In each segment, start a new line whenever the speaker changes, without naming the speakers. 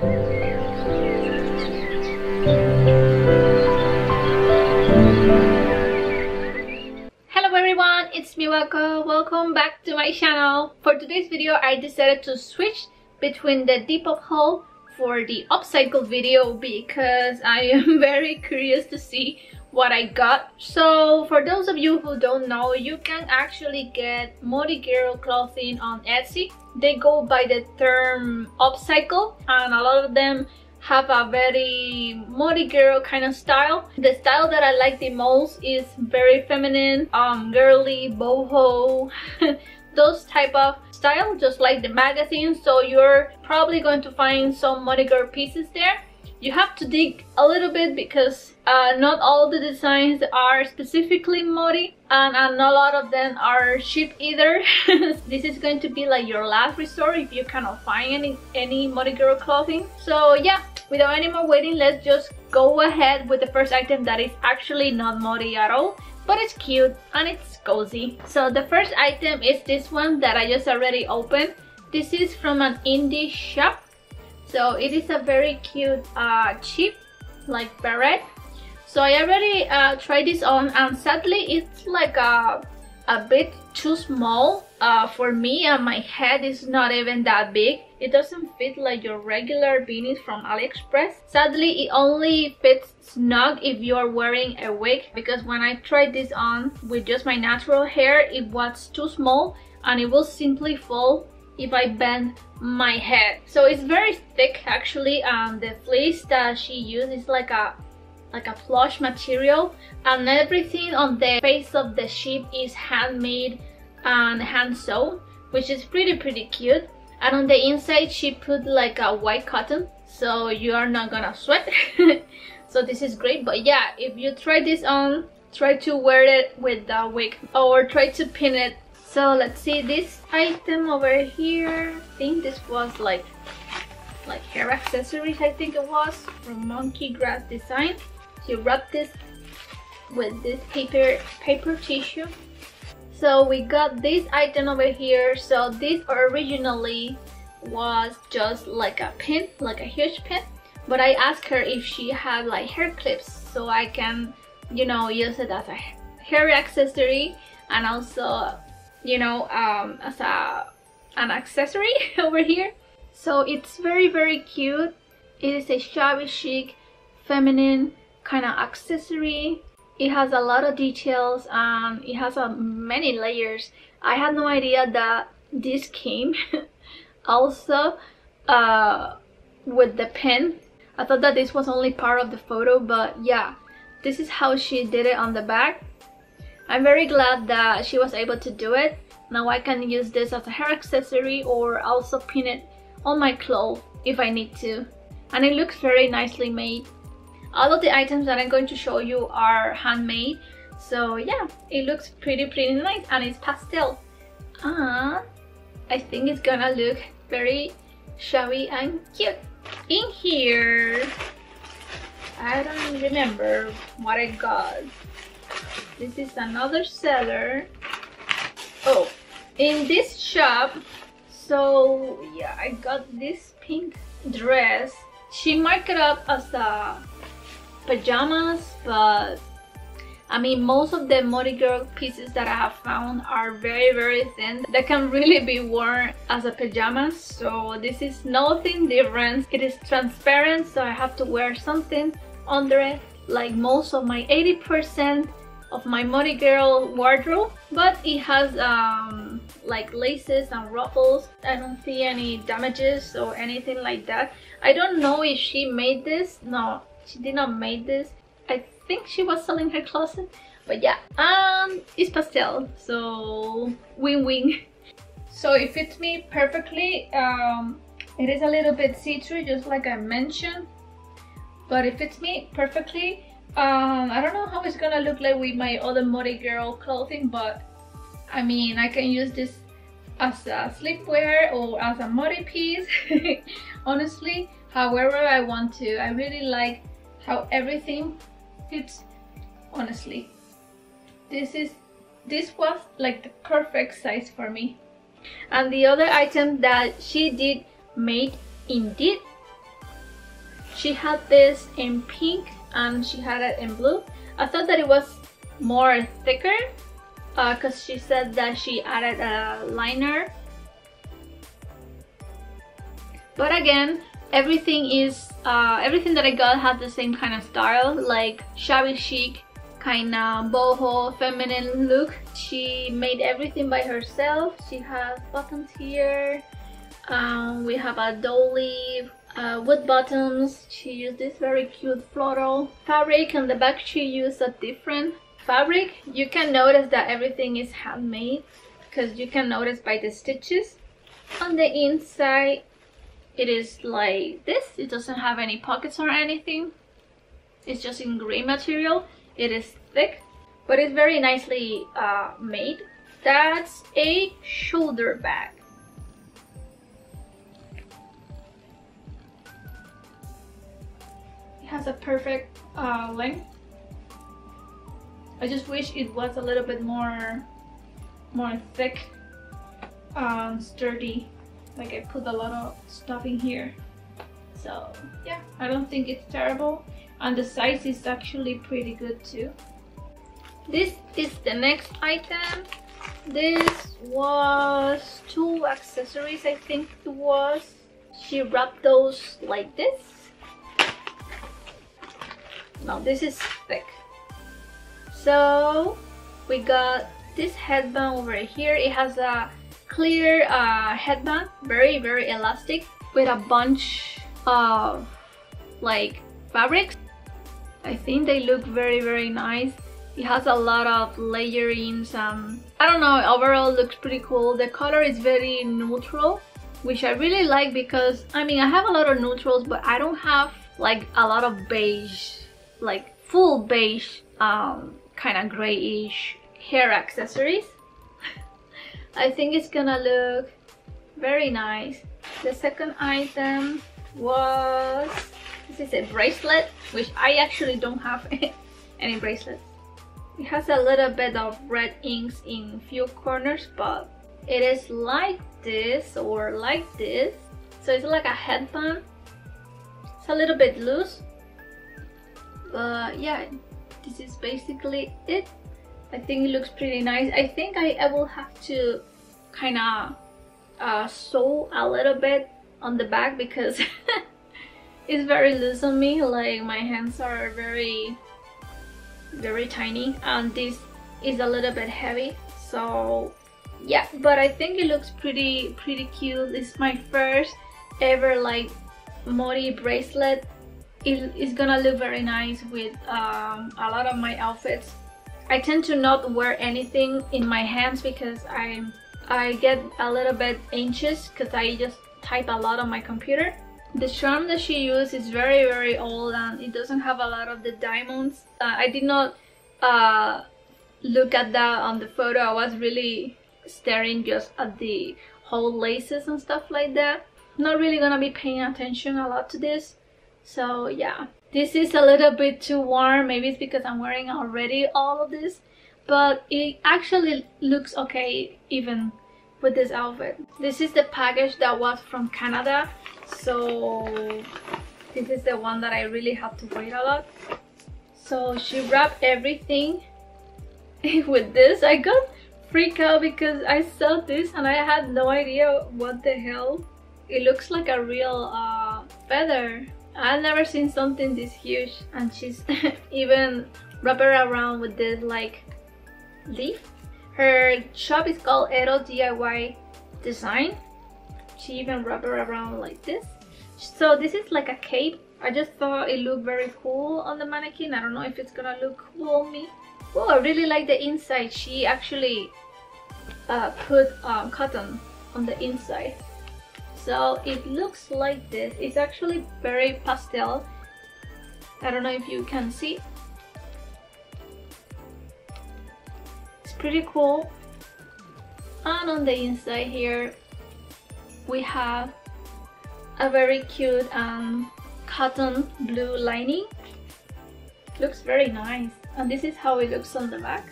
Hello everyone, it's Miwako. Welcome back to my channel. For today's video, I decided to switch between the Depop haul for the upcycle video because I am very curious to see what I got. So for those of you who don't know, you can actually get morigirl clothing on Etsy. They go by the term upcycle, and a lot of them have a very morigirl kind of style. The style that I like the most is very feminine, girly, boho, those type of style, just like the magazine. So you're probably going to find some morigirl pieces there. You have to dig a little bit because not all the designs are specifically Mori, and not a lot of them are cheap either. This is going to be like your last resort if you cannot find any morigirl clothing. So yeah, without any more waiting, let's just go ahead with the first item that is actually not Mori at all, but it's cute and it's cozy. So the first item is this one that I just already opened. This is from an indie shop. So it is a very cute cheap like barrette. So I already tried this on, and sadly it's like a bit too small for me, and my head is not even that big. It doesn't fit like your regular beanies from AliExpress. Sadly, it only fits snug if you are wearing a wig, because when I tried this on with just my natural hair, it was too small and it will simply fall if I bend my head. So it's very thick actually, and the fleece that she used is like a plush material, and everything on the face of the sheep is handmade and hand sewn, which is pretty cute. And on the inside she put like a white cotton, so you are not gonna sweat. So this is great. But yeah, if you try this on, try to wear it with the wig or try to pin it. So let's see this item over here. I think this was like hair accessories, I think it was, from Monkey Grass Design. So you wrap this with this paper tissue. So we got this item over here. So this originally was just like a pin, like a huge pin, but I asked her if she had like hair clips so I can, you know, use it as a hair accessory, and also, you know, as an accessory over here. So it's very cute. It is a shabby chic, feminine kind of accessory. It has a lot of details and it has many layers. I had no idea that this came also with the pin. I thought that this was only part of the photo, but yeah, this is how she did it on the back. I'm very glad that she was able to do it. Now I can use this as a hair accessory or also pin it on my clothes if I need to. And it looks very nicely made. All of the items that I'm going to show you are handmade. So yeah, it looks pretty nice, and it's pastel. And I think it's gonna look very shabby and cute. In here, I don't remember what I got. This is another seller. Oh, in this shop. So yeah, I got this pink dress. She marked it up as a pajamas, but I mean, most of the morigirl pieces that I have found are very thin. They can really be worn as a pajamas, so this is nothing different. It is transparent, so I have to wear something under it, like most of my 80% of my morigirl wardrobe. But it has like laces and ruffles. I don't see any damages or anything like that. I don't know if she made this. No, she did not make this. I think she was selling her closet. But yeah, it's pastel, so win-win. So it fits me perfectly. It is a little bit see-through, just like I mentioned, but it fits me perfectly. I don't know how it's gonna look like with my other morigirl clothing, but I mean, I can use this as a sleepwear or as a mori piece. Honestly, however I want to. I really like how everything fits, honestly. This was like the perfect size for me. And the other item that she did made indeed She had this in pink and she had it in blue. I thought that it was more thicker because she said that she added a liner. But again, everything that I got had the same kind of style, like shabby chic, kind of boho, feminine look. She made everything by herself. She has buttons here. We have a dolly, wood bottoms. She used this very cute floral fabric. On the back she used a different fabric. You can notice that everything is handmade because you can notice by the stitches. On the inside it is like this. It doesn't have any pockets or anything. It's just in gray material. It is thick, but it's very nicely made. That's a shoulder bag. It has a perfect length. I just wish it was a little bit more thick, sturdy. Like I put a lot of stuff in here. So yeah, I don't think it's terrible. And the size is actually pretty good too. This is the next item. This was 2 accessories, I think it was. She wrapped those like this. Now this is thick. So we got this headband over here. It has a clear headband, very elastic, with a bunch of like fabrics. I think they look very nice. It has a lot of layerings and I don't know, overall looks pretty cool. The color is very neutral, which I really like because I mean I have a lot of neutrals, but I don't have like a lot of beige, like full beige, kind of grayish hair accessories. I think it's gonna look very nice. The second item was, this is a bracelet, which I actually don't have any bracelets. It has a little bit of red inks in few corners, but it is like this or like this. So it's like a headband. It's a little bit loose, but yeah, this is basically it. I think it looks pretty nice. I think I will have to kind of sew a little bit on the back because it's very loose on me. Like my hands are very tiny and this is a little bit heavy. So yeah, but I think it looks pretty cute. It's my first ever like Mori bracelet. It is gonna look very nice with a lot of my outfits. I tend to not wear anything in my hands because I get a little bit anxious because I just type a lot on my computer. The charm that she used is very old and it doesn't have a lot of the diamonds. I did not look at that on the photo. I was really staring just at the whole laces and stuff like that. Not really gonna be paying attention a lot to this. So yeah, this is a little bit too warm. Maybe it's because I'm wearing already all of this, but it actually looks okay even with this outfit. This is the package that was from Canada, so this is the one that I really have to wait a lot. So she wrapped everything with this. I got freaked out because I saw this and I had no idea what the hell. It looks like a real feather. I've never seen something this huge, and she's even wrapped it around with this like leaf. Her shop is called Edo DIY Design. She even wrapped it around like this. So this is like a cape. I just thought it looked very cool on the mannequin. I don't know if it's gonna look cool on me. Oh, I really like the inside. She actually put cotton on the inside. So it looks like this. It's actually very pastel. I don't know if you can see. It's pretty cool. And on the inside here we have a very cute cotton blue lining. Looks very nice. And this is how it looks on the back.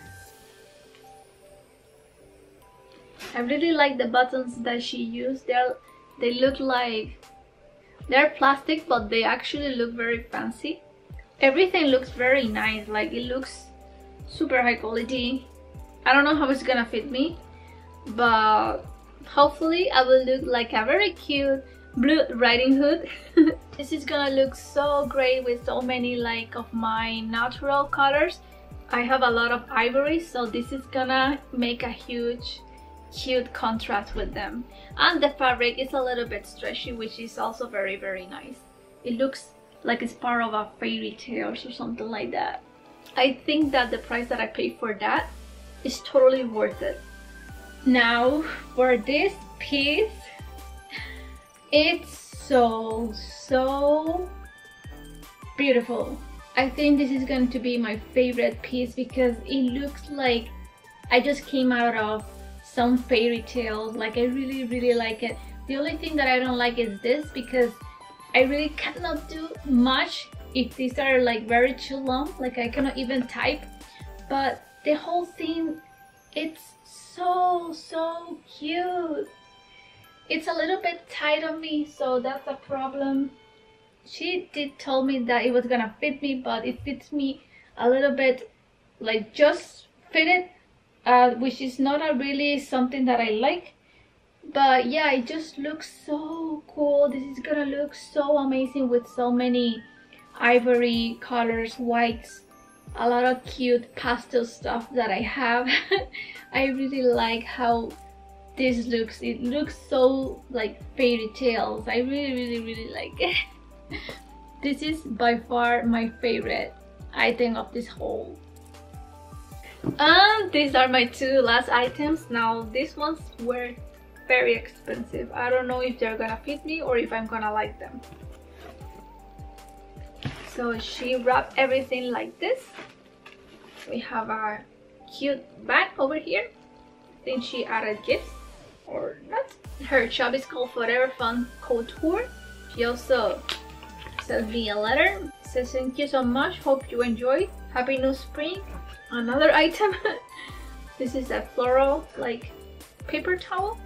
I really like the buttons that she used. They look like, They're plastic, but they actually look very fancy. Everything looks very nice, like it looks super high quality. I don't know how it's gonna fit me, but hopefully I will look like a very cute Blue Riding Hood. This is gonna look so great with so many like of my natural colors. I have a lot of ivory, so this is gonna make a huge cute contrast with them. And the fabric is a little bit stretchy, which is also very nice. It looks like it's part of a fairy tale or something like that. I think that the price that I paid for that is totally worth it. Now for this piece, it's so beautiful. I think this is going to be my favorite piece because it looks like I just came out of some fairy tales. Like I really like it. The only thing that I don't like is this, because I really cannot do much if these are like very too long. Like I cannot even type, but the whole thing, it's so cute. It's a little bit tight on me, so that's a problem. She did tell me that it was gonna fit me, but it fits me a little bit, like just fit it, which is not a really something that I like. But yeah, it just looks so cool. This is gonna look so amazing with so many ivory colors, whites, a lot of cute pastel stuff that I have. I really like how this looks. It looks so like fairy tales. I really like it. This is by far my favorite item of this haul. And these are my two last items. Now these ones were very expensive. I don't know if they're gonna fit me or if I'm gonna like them. So she wrapped everything like this. We have a cute bag over here. I think she added gifts or not. Her shop is called Forever Fun Couture. She also sent me a letter. It says thank you so much, hope you enjoy, happy new spring. Another item. This is a floral like paper towel.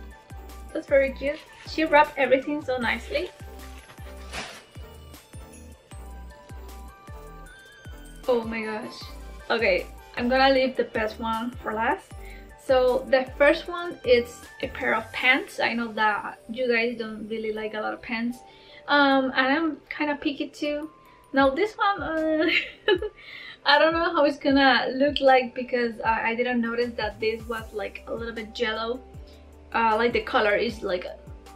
That's very cute. She wrapped everything so nicely. Oh my gosh. Okay, I'm gonna leave the best one for last. So the first one is a pair of pants. I know that you guys don't really like a lot of pants, and I'm kind of picky too. Now this one, I don't know how it's gonna look like because I didn't notice that this was like a little bit jello. Like the color is like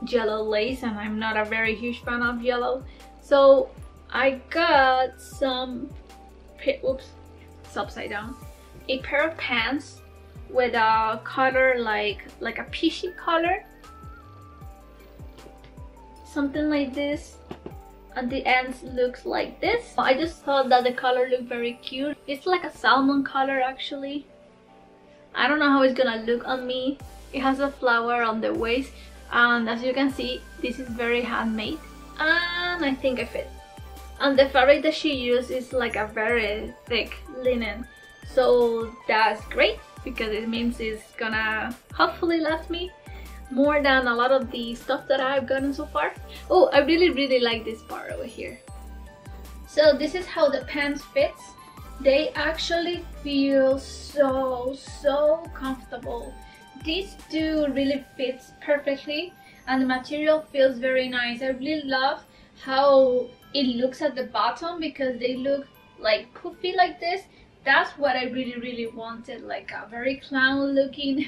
jello lace, and I'm not a very huge fan of yellow. So I got some, oops, it's upside down, a pair of pants with a color like a peachy color, something like this. And the ends looks like this. I just thought that the color looked very cute. It's like a salmon color actually. I don't know how it's gonna look on me. It has a flower on the waist, and as you can see, this is very handmade, and I think I fit. And the fabric that she used is like a very thick linen, so that's great because it means it's gonna hopefully last me more than a lot of the stuff that I've gotten so far. Oh, I really like this part over here. So this is how the pants fits. They actually feel so comfortable. These two really fits perfectly, and the material feels very nice. I really love how it looks at the bottom because they look like poofy like this. That's what I really wanted, like a very clown looking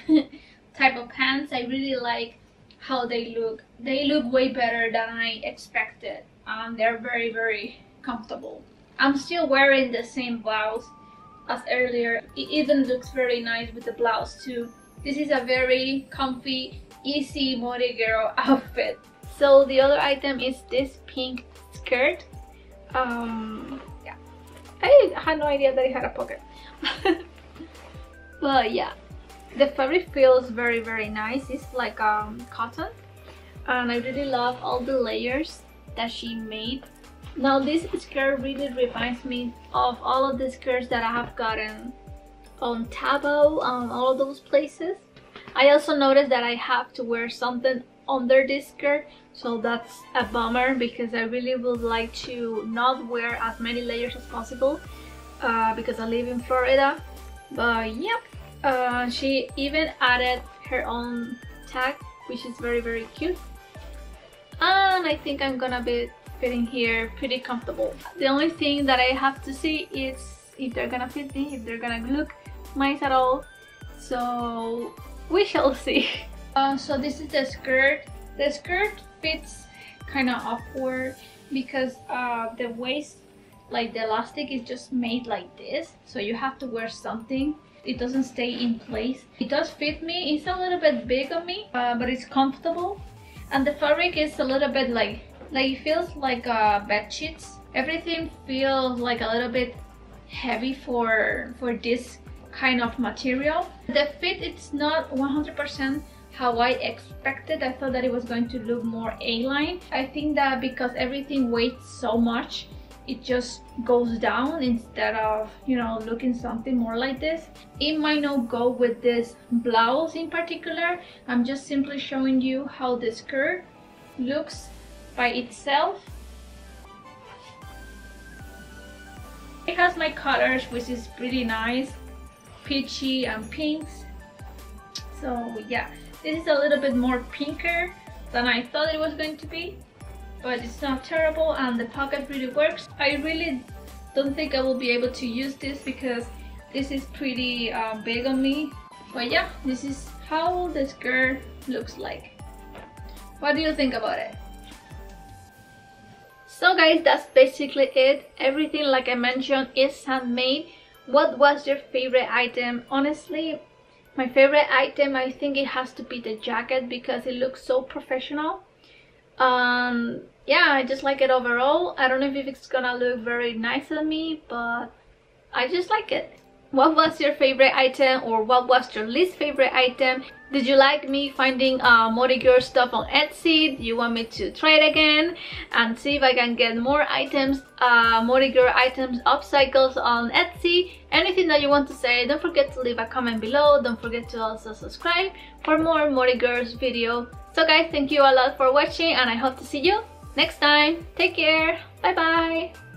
type of pants. I really like how they look. They look way better than I expected, and they're very comfortable. I'm still wearing the same blouse as earlier. It even looks very nice with the blouse too. This is a very comfy, easy morigirl outfit. So the other item is this pink skirt. Yeah, I had no idea that it had a pocket. But yeah, the fabric feels very nice. It's like cotton, and I really love all the layers that she made. Now this skirt really reminds me of all of the skirts that I have gotten on Tabo, all of those places. I also noticed that I have to wear something under this skirt, so that's a bummer because I really would like to not wear as many layers as possible because I live in Florida. But yeah, she even added her own tag, which is very cute, and I think I'm gonna be fitting here pretty comfortable. The only thing that I have to see is if they're gonna fit me, if they're gonna look nice at all, so we shall see. So this is the skirt. The skirt fits kind of awkward because the waist, like the elastic, is just made like this, so you have to wear something. It doesn't stay in place. It does fit me. It's a little bit big on me, but it's comfortable, and the fabric is a little bit like it feels like bed sheets. Everything feels like a little bit heavy for this kind of material. The fit, it's not 100% how I expected. I thought that it was going to look more A-line. I think that because everything weighs so much, it just goes down instead of, you know, looking something more like this. It might not go with this blouse in particular. I'm just simply showing you how the skirt looks by itself. It has my colors, which is pretty nice, peachy and pinks. So yeah, this is a little bit more pinker than I thought it was going to be, but it's not terrible, and the pocket really works. I really don't think I will be able to use this because this is pretty big on me. But yeah, this is how the skirt looks like. What do you think about it? So guys, that's basically it. Everything, like I mentioned, is handmade. What was your favorite item? Honestly, my favorite item, I think it has to be the jacket because it looks so professional. Yeah, I just like it overall. I don't know if it's gonna look very nice on me, but I just like it. What was your favorite item, or what was your least favorite item? Did you like me finding morigirl stuff on Etsy? Do you want me to try it again and see if I can get more items, morigirl items, upcycles on Etsy? Anything that you want to say, don't forget to leave a comment below. Don't forget to also subscribe for more morigirls video. So guys, thank you a lot for watching, and I hope to see you next time. Take care. Bye bye.